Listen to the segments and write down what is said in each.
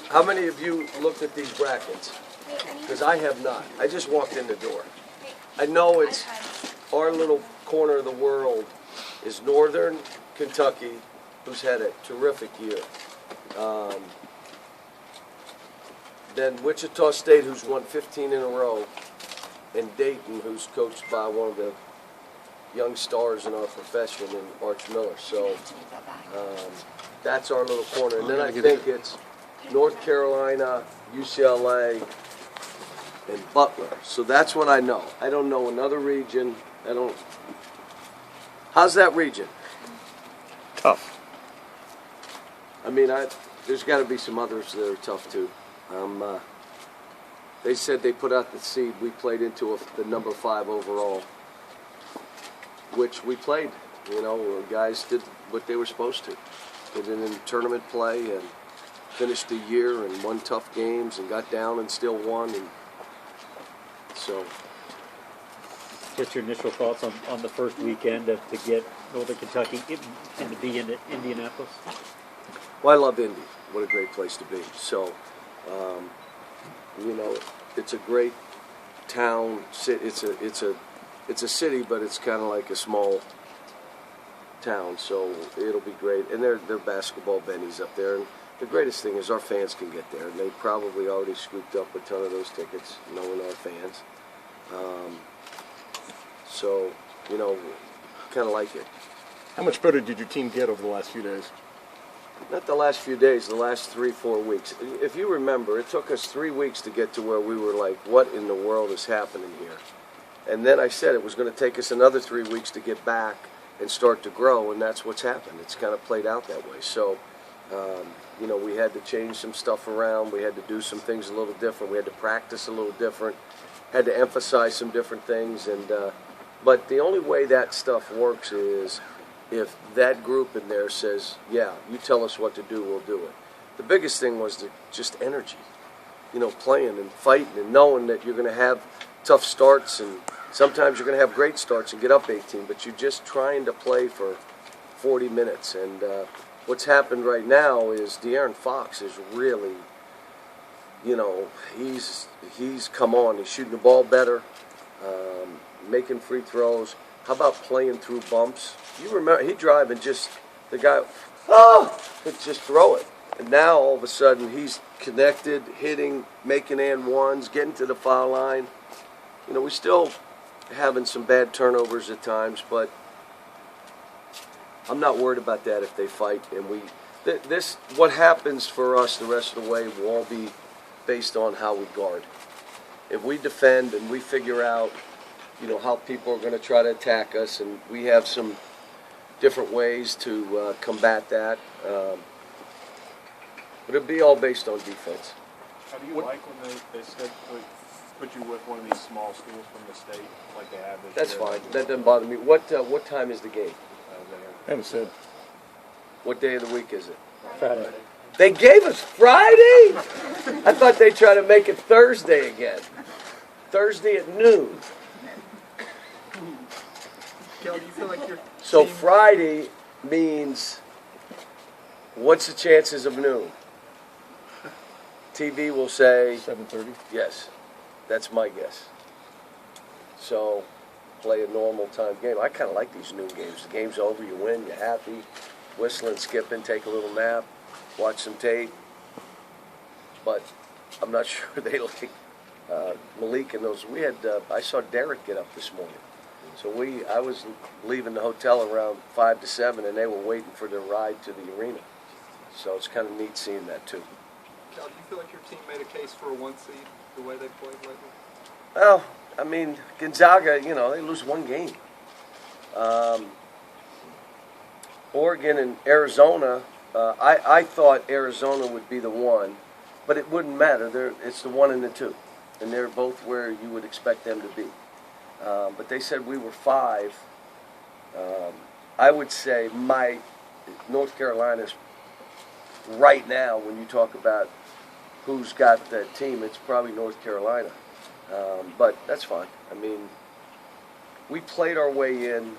How many of you looked at these brackets? Because I have not. I just walked in the door. I know it's our little corner of the world is Northern Kentucky, who's had a terrific year. Then Wichita State, who's won 15 in a row, and Dayton, who's coached by one of the young stars in our profession, in Arch Miller. So that's our little corner. And then I think it's North Carolina, UCLA, and Butler. So that's what I know. I don't know another region. I don't. How's that region? Tough. I mean, there's got to be some others that are tough too. They said they put out the seed. We played into the number 5 overall, which we played. You know, guys did what they were supposed to. They did in tournament play and finished the year and won tough games and got down and still won. And so, Just your initial thoughts on the first weekend to get Northern Kentucky and to be in Indianapolis? well, I love Indy. What a great place to be. So, you know, it's a great town. It's a city, but it's kind of like a small town. So it'll be great. And they're basketball bennies up there. And the greatest thing is our fans can get there. And they probably already scooped up a ton of those tickets, knowing our fans. So, you know, kind of like it. How much better did your team get over the last few days? Not the last few days, the last 3-4 weeks. If you remember, it took us 3 weeks to get to where we were like, what in the world is happening here? And then I said it was going to take us another 3 weeks to get back and start to grow, and that's what's happened. It's kind of played out that way. So, you know, we had to change some stuff around. We had to do some things a little different. We had to practice a little different. Had to emphasize some different things. And but the only way that stuff works is if that group in there says, yeah, you tell us what to do, we'll do it. The biggest thing was just energy. You know, playing and fighting and knowing that you're going to have tough starts and sometimes you're going to have great starts and get up 18, but you're just trying to play for 40 minutes. And what's happened right now is De'Aaron Fox is really, you know, he's come on. He's shooting the ball better, making free throws. How about playing through bumps? You remember, he'd drive and just, the guy, could just throw it. And now, all of a sudden, he's connected, hitting, making and ones, getting to the foul line. You know, we still having some bad turnovers at times, but I'm not worried about that if they fight. And what happens for us the rest of the way will all be based on how we guard. If we defend and we figure out, you know, how people are going to try to attack us, and we have some different ways to combat that. But it'll be all based on defense. How do you like when they said put you with one of these small schools from the state like they have this That's year? fine. That doesn't bother me. What time is the game? I haven't said. What day of the week is it? Friday. They gave us Friday? I thought they'd try to make it Thursday again. Thursday at noon. Kel, do you feel like your So team, Friday means, what's the chances of noon? TV will say 7:30. yes. That's my guess. So play a normal time game. I kind of like these noon games. The game's over, you win, you're happy. Whistling, skipping, take a little nap, watch some tape. But I'm not sure they like Malik and those. We had I saw Derek get up this morning. So I was leaving the hotel around 5 to 7, and they were waiting for their ride to the arena. So it's kind of neat seeing that too. Kel, do you feel like your team made a case for a 1 seed the way they played lately? Well, I mean, Gonzaga, you know, they lose one game. Oregon and Arizona, I thought Arizona would be the one, but it wouldn't matter. It's the 1 and the 2, and they're both where you would expect them to be. But they said we were 5. I would say my North Carolina's right now, when you talk about who's got that team, it's probably North Carolina. But that's fine. I mean, we played our way in.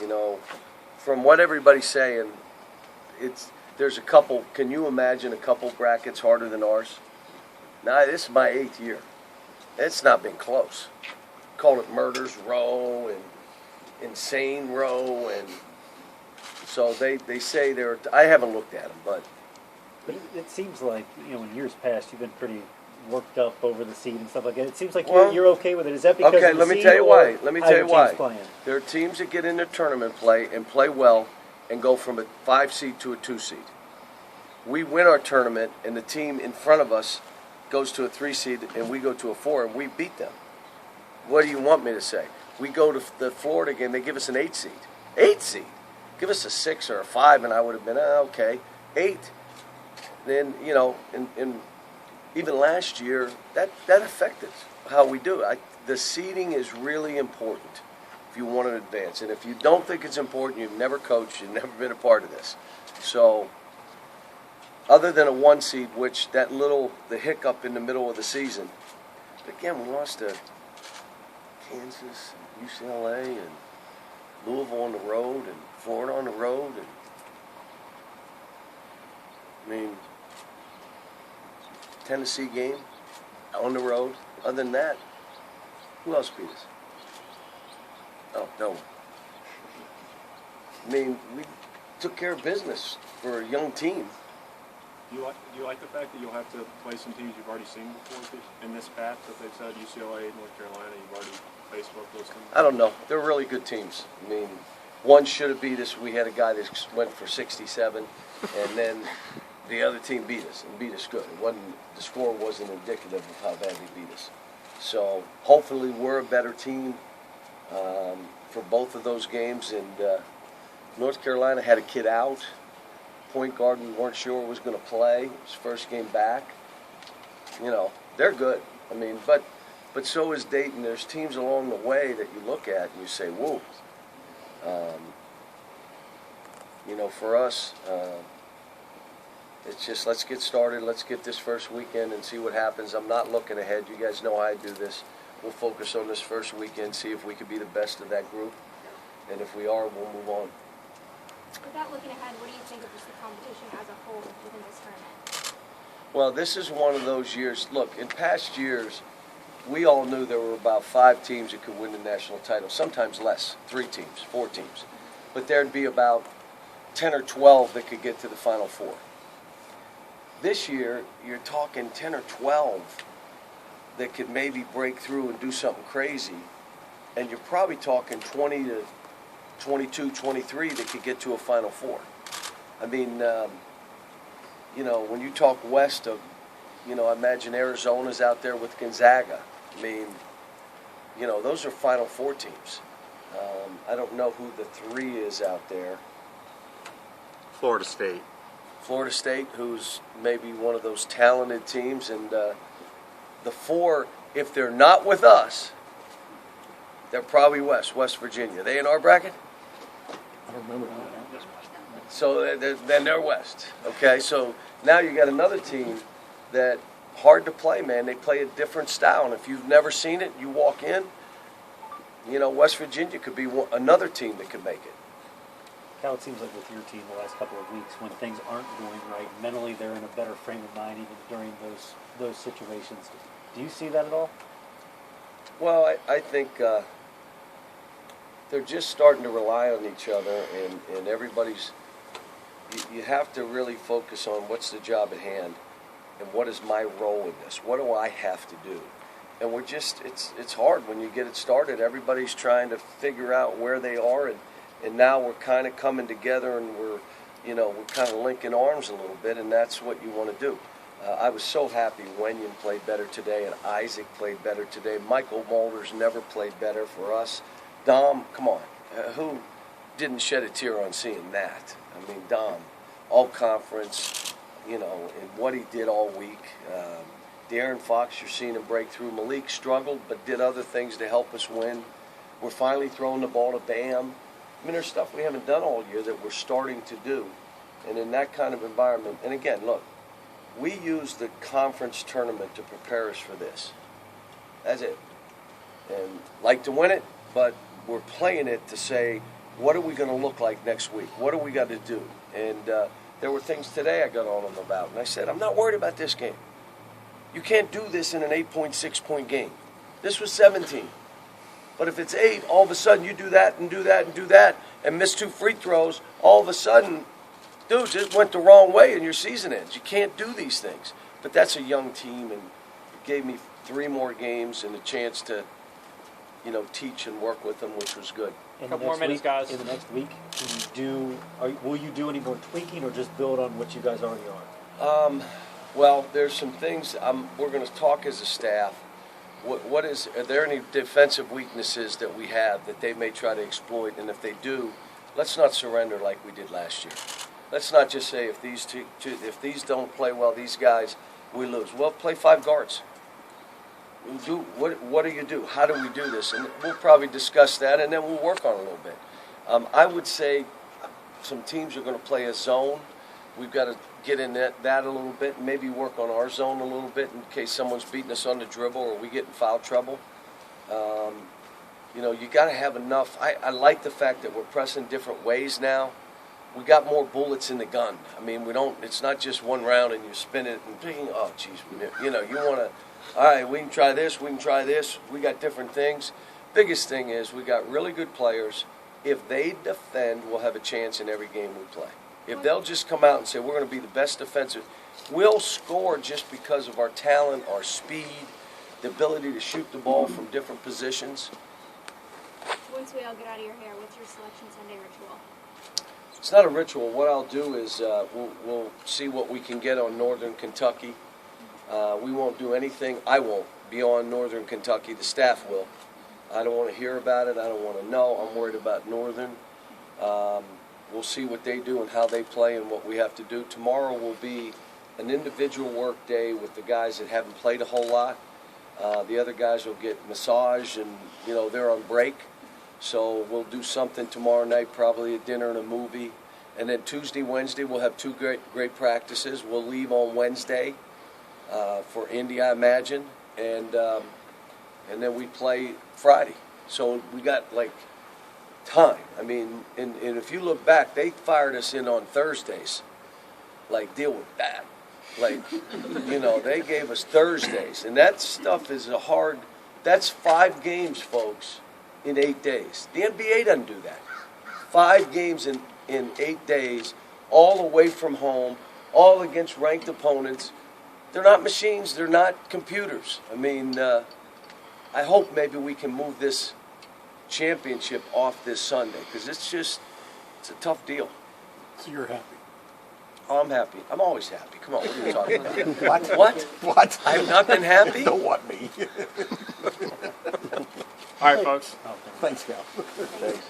You know, from what everybody's saying, there's a couple. Can you imagine a couple brackets harder than ours? Nah, this is my 8th year. It's not been close. Called it Murders Row and Insane Row, and so they say they're. I haven't looked at them, but it seems like, in years past you've been pretty worked up over the seed and stuff like that. It seems like Well, you're okay with it. Is that because okay, of the let me seed, tell you or why. Let me how tell your you why. team's playing? There are teams that get into tournament play and play well and go from a 5 seed to a 2 seed. We win our tournament, and the team in front of us goes to a 3 seed, and we go to a 4, and we beat them. What do you want me to say? We go to the Florida game, they give us an 8 seed. 8 seed. Give us a 6 or a 5, and I would have been, okay. 8. Then, in even last year, that affected how we do it. The seeding is really important if you want to advance. And if you don't think it's important, you've never coached, you've never been a part of this. So, other than a 1 seed, which the hiccup in the middle of the season, but again, we lost to Kansas, and UCLA, and Louisville on the road, and Florida on the road, and Tennessee game on the road. Other than that, who else beat us? Oh, no one. We took care of business for a young team. Do you like the fact that you'll have to play some teams you've already seen before in this path that they've said, UCLA, North Carolina, you've already faced both those teams? I don't know. They're really good teams. One should have beat us. We had a guy that went for 67, and then the other team beat us, and beat us good. The score wasn't indicative of how bad they beat us. So hopefully we're a better team for both of those games. And North Carolina had a kid out. Point guard we weren't sure was going to play. His first game back. They're good. But so is Dayton. There's teams along the way that you look at and you say, whoa. For us, it's just let's get started. Let's get this first weekend and see what happens. I'm not looking ahead. You guys know how I do this. We'll focus on this first weekend, see if we can be the best of that group. And if we are, we'll move on. Without looking ahead, what do you think of just the competition as a whole within this tournament? Well, this is one of those years. Look, in past years, we all knew there were about 5 teams that could win the national title, sometimes less, 3 teams, 4 teams. But there'd be about 10 or 12 that could get to the Final Four. This year, you're talking 10 or 12 that could maybe break through and do something crazy, and you're probably talking 20 to 22, 23 that could get to a Final Four. When you talk west of, I imagine Arizona's out there with Gonzaga. Those are Final Four teams. I don't know who the 3 is out there. Florida State. Florida State, who's maybe one of those talented teams, and the 4, if they're not with us, they're probably West Virginia. Are they in our bracket? I don't remember. So then they're West. Okay, so now you got another team that hard to play, man. They play a different style, and if you've never seen it, you walk in, West Virginia could be another team that could make it. Cal, it seems like with your team the last couple of weeks, when things aren't going right, mentally they're in a better frame of mind even during those situations. Do you see that at all? Well, I think they're just starting to rely on each other, and everybody's. You have to really focus on what's the job at hand, and what is my role in this. What do I have to do? And it's hard when you get it started. Everybody's trying to figure out where they are, and now we're kind of coming together, and we're kind of linking arms a little bit, and that's what you want to do. I was so happy Wenyon played better today, and Isaac played better today. Michael Mulder's never played better for us. Dom, come on, who didn't shed a tear on seeing that? Dom, all conference, and what he did all week. De'Aaron Fox, you're seeing him break through. Malik struggled, but did other things to help us win. We're finally throwing the ball to Bam. There's stuff we haven't done all year that we're starting to do. And in that kind of environment, and again, look, we use the conference tournament to prepare us for this. That's it. And like to win it, but we're playing it to say, what are we going to look like next week? What do we got to do? And There were things today I got on them about, and I said, I'm not worried about this game. You can't do this in an 8.6 point game. This was 17. But if it's 8, all of a sudden you do that and do that and do that and miss 2 free throws, all of a sudden, dude, it went the wrong way and your season ends. You can't do these things. But that's a young team, and it gave me 3 more games and a chance to, teach and work with them, which was good. In Couple the more next minutes, week, guys. In the next week, will you do any more tweaking or just build on what you guys already are? Well, there's some things we're going to talk as a staff. Are there any defensive weaknesses that we have that they may try to exploit? And if they do, let's not surrender like we did last year. Let's not just say if these don't play well, these guys, we lose. Well, play 5 guards. What do you do? How do we do this? And we'll probably discuss that, and then we'll work on it a little bit. I would say some teams are going to play a zone. We've got to get in that a little bit, and maybe work on our zone a little bit in case someone's beating us on the dribble or we get in foul trouble. You got to have enough. I like the fact that we're pressing different ways now. We got more bullets in the gun. I mean, it's not just one round and you spin it and thinking, oh, geez, you want to, all right, we can try this, we got different things. Biggest thing is we got really good players. If they defend, we'll have a chance in every game we play. If they'll just come out and say, we're going to be the best defensive, we'll score just because of our talent, our speed, the ability to shoot the ball from different positions. Once we all get out of your hair, what's your Selection Sunday ritual? It's not a ritual. What I'll do is we'll see what we can get on Northern Kentucky. We won't do anything. I won't be on Northern Kentucky. The staff will. I don't want to hear about it. I don't want to know. I'm worried about Northern. We'll see what they do and how they play and what we have to do. Tomorrow will be an individual work day with the guys that haven't played a whole lot. The other guys will get massage and, they're on break. So we'll do something tomorrow night, probably a dinner and a movie. And then Tuesday, Wednesday, we'll have 2 great practices. We'll leave on Wednesday for Indy, I imagine. And then we play Friday. So we got, time. I mean, and if you look back, they fired us in on Thursdays. Deal with that. They gave us Thursdays. And that stuff is that's 5 games, folks, in 8 days. The NBA doesn't do that. 5 games in 8 days, all away from home, all against ranked opponents. They're not machines. They're not computers. I mean, I hope maybe we can move this championship off this Sunday because it's a tough deal. So you're happy? Oh, I'm happy. I'm always happy. Come on, what are you talking about? What? What? I've not been happy? Don't want me. All right, folks. Oh, Thanks, Cal. Thanks.